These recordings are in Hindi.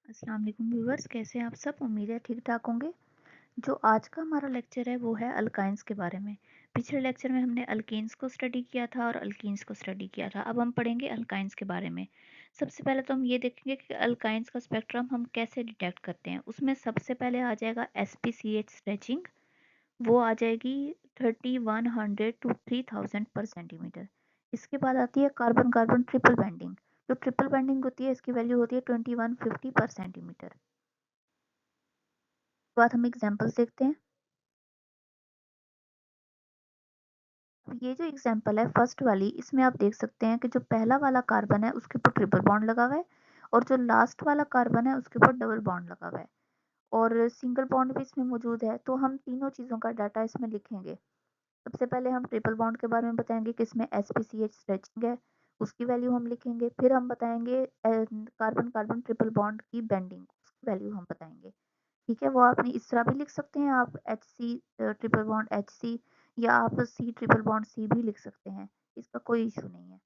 अस्सलाम वालेकुम व्यूवर्स, कैसे हैं आप सब। उम्मीद है ठीक ठाक होंगे। जो आज का हमारा लेक्चर है वो है अल्काइंस के बारे में। पिछले लेक्चर में हमने अल्कीन्स को स्टडी किया था और अल्कीन्स को स्टडी किया था। अब हम पढ़ेंगे अल्काइंस के बारे में। सबसे पहले तो हम ये देखेंगे कि अल्काइंस का स्पेक्ट्रम हम कैसे डिटेक्ट करते हैं। उसमें सबसे पहले आ जाएगा SpCH स्ट्रेचिंग। वो आ जाएगी 3100 टू 3000 पर सेंटीमीटर। इसके बाद आती है कार्बन कार्बन ट्रिपल बॉन्डिंग। जो ट्रिपल बॉन्डिंग होती है इसकी वैल्यू होती है 2150 पर सेंटीमीटर। बाद हम एग्जांपल्स देखते हैं। अब ये जो एग्जांपल है फर्स्ट वाली, इसमें आप देख सकते हैं कि जो पहला वाला कार्बन है उसके ऊपर ट्रिपल बॉन्ड लगा हुआ है और जो लास्ट वाला कार्बन है उसके ऊपर डबल बॉन्ड लगा हुआ है और सिंगल बॉन्ड भी इसमें मौजूद है। तो हम तीनों चीज़ों का डाटा इसमें लिखेंगे। सबसे पहले हम ट्रिपल बॉन्ड के बारे में बताएंगे कि इसमें SpCH स्ट्रेचिंग है, उसकी वैल्यू हम लिखेंगे। फिर हम बताएंगे कार्बन कार्बन ट्रिपल बॉन्ड की बेंडिंग, उसकी वैल्यू हम बताएंगे। ठीक है, वो आपने इस तरह भी लिख सकते हैं, आप HC ट्रिपल बॉन्ड HC, या आप C ट्रिपल बॉन्ड C भी लिख सकते हैं, इसका कोई इशू नहीं है।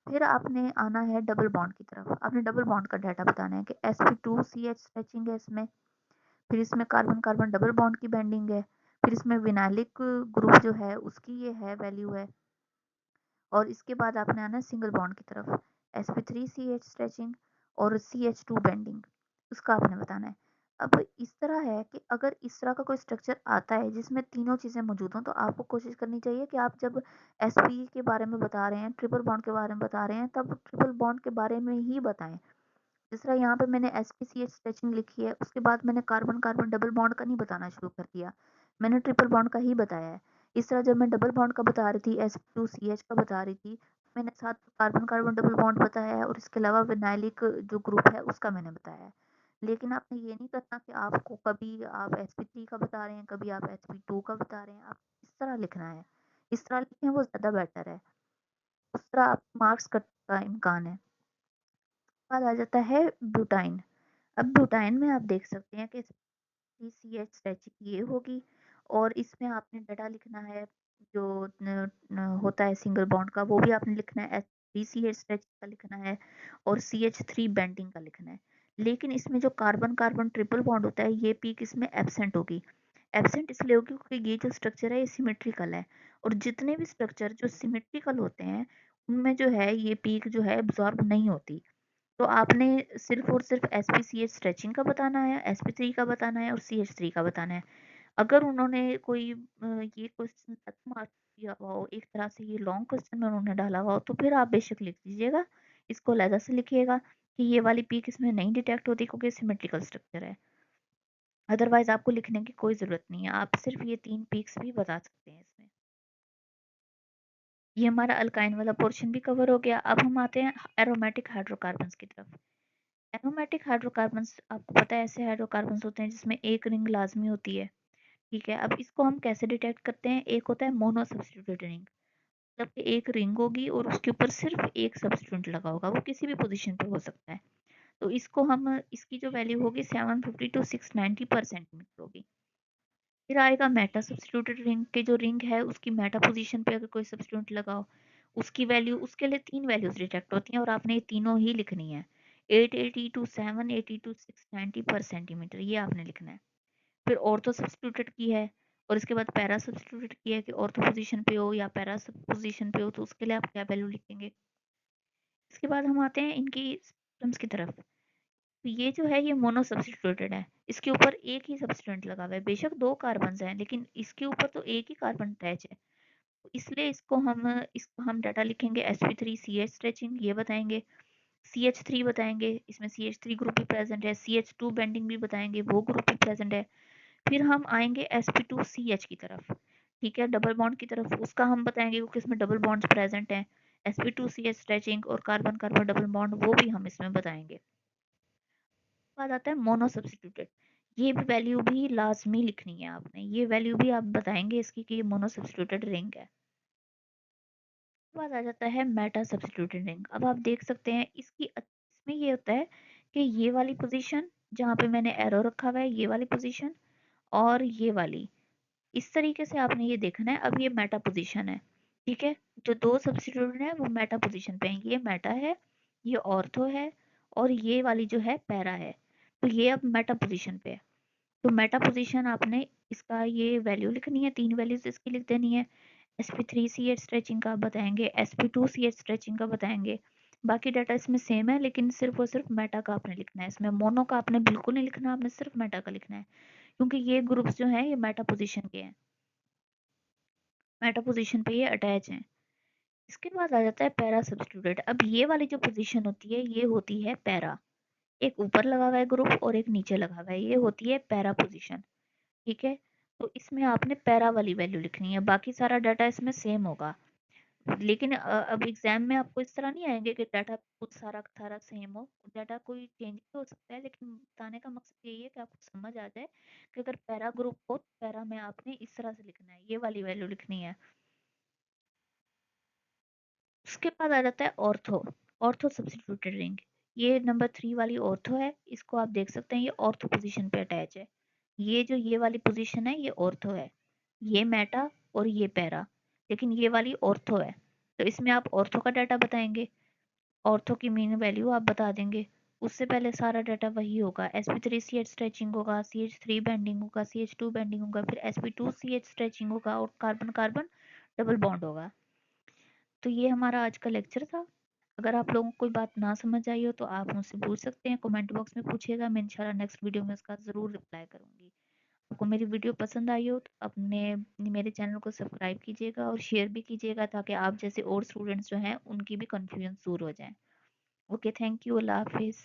फिर आपने आना है डबल बॉन्ड की तरफ। आपने डबल बॉन्ड का डाटा बताना है कि sp2ch स्ट्रेचिंग है इसमें, फिर इसमें कार्बन कार्बन डबल बॉन्ड की बेंडिंग है, फिर इसमें विनाइलिक ग्रुप जो है उसकी ये है वैल्यू है, और इसके बाद आपने आना है सिंगल बॉन्ड की तरफ, sp3ch स्ट्रेचिंग और ch2 बेंडिंग, उसका आपने बताना है। अब इस तरह है कि अगर इस तरह का कोई स्ट्रक्चर आता है जिसमें तीनों चीज़ें मौजूद हों, तो आपको कोशिश करनी चाहिए कि आप जब sp के बारे में बता रहे हैं, ट्रिपल बॉन्ड के बारे में बता रहे हैं, तब ट्रिपल बॉन्ड के बारे में ही बताएं। जिस तरह यहाँ पे मैंने SpCH स्ट्रेचिंग लिखी है, उसके बाद मैंने कार्बन कार्बन डबल बॉन्ड का नहीं बताना शुरू कर दिया, मैंने ट्रिपल बॉन्ड का ही बताया है। इस तरह जब मैं डबल बॉन्ड का बता रही थी, Sp2CH का बता रही थी, मैंने साथ कार्बन कार्बन डबल बॉन्ड बताया है और इसके अलावा विनाइलिक जो ग्रुप है उसका मैंने बताया है। लेकिन आपने ये नहीं करना कि आपको कभी आप sp3 का बता रहे हैं, कभी आप sp2 का बता रहे हैं। आप इस तरह लिखना है, इस तरह लिखें वो ज़्यादा बेटर है, उस तरह आप मार्क्स कट का इम्कान है। बाद आ जाता है ब्यूटाइन। अब ब्यूटाइन में आप देख सकते हैं कि CH स्ट्रेचिंग ये होगी और इसमें आपने डाटा लिखना है जो होता है सिंगल बॉन्ड का, वो भी आपने लिखना है, SpCH स्ट्रेचिंग का लिखना है और CH3 बेंडिंग का लिखना है। लेकिन इसमें जो कार्बन कार्बन ट्रिपल बॉन्ड होता है ये पीक इसमें एब्सेंट होगी। एब्सेंट इसलिए होगी क्योंकि ये जो स्ट्रक्चर है ये सिमेट्रिकल है, और जितने भी स्ट्रक्चर जो सिमेट्रिकल होते हैं उनमें जो है ये पीक जो है एब्जॉर्ब नहीं होती। तो आपने सिर्फ और सिर्फ SpCH स्ट्रेचिंग का बताना है, sp3 का बताना है और CH3 का बताना है। अगर उन्होंने कोई ये क्वेश्चन मार्क किया हुआ हो, एक तरह से ये लॉन्ग क्वेश्चन में उन्होंने डाला हुआ हो, तो फिर आप बेशक लिख दीजिएगा, इसको अलग से लिखिएगा कि ये वाली पीक इसमें नहीं डिटेक्ट होती क्योंकि सिमेट्रिकल स्ट्रक्चर है। अदरवाइज आपको लिखने की कोई ज़रूरत नहीं है, आप सिर्फ ये 3 पीक्स भी बता सकते हैं इसमें। ये हमारा अल्काइन वाला पोर्शन भी कवर हो गया। अब हम आते हैं एरोमेटिक हाइड्रोकार्बन्स की तरफ। एरोमेटिक हाइड्रोकार्बन्स, आपको पता है ऐसे हाइड्रोकार्बन्स होते हैं जिसमें एक रिंग लाजमी होती है। ठीक है, अब इसको हम कैसे डिटेक्ट करते हैं। एक होता है मोनो सब्स्टिट्यूटेड रिंग, मतलब कि एक रिंग होगी और उसके ऊपर सिर्फ एक सब्स्टिट्यूट लगा होगा, वो किसी भी पोजीशन पे हो सकता है। तो इसको हम, इसकी जो वैल्यू होगी 750 टू 690 पर सेंटीमीटर होगी। फिर आएगा मेटा सब्स्टिट्यूटेड रिंग के, जो रिंग है उसकी मेटा पोजीशन पे अगर कोई सब्स्टिट्यूट लगाओ, उसकी वैल्यू, उसके लिए 3 वैल्यूज डिटेक्ट होती हैं और आपने ये तीनों ही लिखनी है। 880 टू 780 टू 690 पर सेंटीमीटर, ये आपने लिखना है। फिर ऑर्थो सब्स्टिट्यूटेड की है और इसके बाद पैरा सब्स्टिट्यूटेड की है कि ऑर्थो पोजीशन पे हो या पैरा पोजीशन पे हो, तो उसके लिए आप क्या वैल्यू लिखेंगे। इसके बाद हम आते हैं इनकी सिम्टम्स की तरफ। तो ये जो है ये मोनो सब्स्टिट्यूटेड है, इसके ऊपर एक ही सब्स्टिट्यूट लगा हुआ है, बेशक 2 कार्बन हैं लेकिन इसके ऊपर तो एक ही कार्बन अटैच है। तो इसलिए इसको हम डाटा लिखेंगे sp3ch स्ट्रेचिंग, ये बताएंगे, ch3 बताएंगे, इसमें ch3 ग्रुप भी प्रेजेंट है, ch2 बेंडिंग भी बताएंगे, वो ग्रुप भी प्रेजेंट है। फिर हम आएंगे sp2ch की तरफ, ठीक है, डबल बॉन्ड की तरफ, उसका हम बताएंगे क्योंकि इसमें डबल बॉन्ड्स प्रेजेंट हैं। sp2ch स्ट्रेचिंग और कार्बन कार्बन डबल बॉन्ड वो भी हम इसमें बताएंगे। बाद आता है मोनो सब्स्टिट्यूटेड, ये भी वैल्यू भी लाजमी लिखनी है आपने, ये वैल्यू भी आप बताएंगे इसकी कि ये मोनो सब्स्टिट्यूटेड रिंग है। बाद आ जाता है मेटा सब्स्टिट्यूटेड रिंग। अब आप देख सकते हैं इसमें ये होता है कि ये वाली पोजीशन जहाँ पे मैंने एरो रखा हुआ है, ये वाली पोजीशन और ये वाली, इस तरीके से आपने ये देखना है। अब ये मेटा पोजीशन है, ठीक है, जो 2 सब्स्टिट्यूट है वो मेटा पोजीशन पे है, ये मेटा है, ये ऑर्थो है और ये वाली जो है पैरा है। तो ये अब मेटा पोजीशन पे है। तो मेटा पोजीशन आपने इसका ये वैल्यू लिखनी है, 3 वैल्यूज इसकी लिख देनी है। sp3 ch स्ट्रेचिंग का बताएंगे, sp2 ch स्ट्रेचिंग का बताएंगे। बाकी डाटा इसमें सेम है, लेकिन सिर्फ और सिर्फ मेटा का आपने लिखना है। इसमें मोनो का आपने बिल्कुल नहीं लिखना, आपने सिर्फ मेटा का लिखना है, क्योंकि ये ग्रुप्स जो है ये मेटा पोजीशन के हैं, मेटा पोजीशन पे ये अटैच हैं। इसके बाद आ जाता है पैरा सब्स्टिट्यूटेड। अब ये वाली जो पोजीशन होती है ये होती है पैरा, एक ऊपर लगा हुआ है ग्रुप और एक नीचे लगा हुआ है, ये होती है पैरा पोजीशन। ठीक है, तो इसमें आपने पैरा वाली वैल्यू लिखनी है, बाकी सारा डाटा इसमें सेम होगा। लेकिन अब एग्जाम में आपको इस तरह नहीं आएंगे कि डाटा कुछ सारा सारा सेम हो, डाटा कोई चेंज भी हो सकता है, लेकिन बताने का मकसद यही है कि आपको समझ आ जाए कि अगर पैरा ग्रुप हो तो पैरा में आपने इस तरह से लिखना है, ये वाली वैल्यू लिखनी है। उसके बाद आ जाता है ऑर्थो, ऑर्थो सब्स्टिट्यूटेड रिंग। ये नंबर 3 वाली ऑर्थो है, इसको आप देख सकते हैं ये ऑर्थो पोजीशन पे अटैच है। ये जो ये वाली पोजीशन है ये ऑर्थो है, ये मेटा और ये पैरा, लेकिन ये वाली ऑर्थो है। तो इसमें आप ऑर्थो का डाटा बताएंगे, ऑर्थो की मीन वैल्यू आप बता देंगे। उससे पहले सारा डाटा वही होगा, sp3 ch स्ट्रेचिंग होगा, ch3 बेंडिंग होगा, ch2 बेंडिंग होगा, फिर sp2 ch स्ट्रेचिंग होगा और कार्बन कार्बन डबल बॉन्ड होगा। तो ये हमारा आज का लेक्चर था। अगर आप लोगों को कोई बात ना समझ आई हो तो आप मुझसे पूछ सकते हैं, कमेंट बॉक्स में पूछिएगा, मैं इंशाल्लाह नेक्स्ट वीडियो में उसका ज़रूर रिप्लाई करूंगी। आपको मेरी वीडियो पसंद आई हो तो अपने मेरे चैनल को सब्सक्राइब कीजिएगा और शेयर भी कीजिएगा, ताकि आप जैसे और स्टूडेंट्स जो हैं उनकी भी कन्फ्यूजन दूर हो जाए। ओके, थैंक यू, अल्लाह हाफिज़।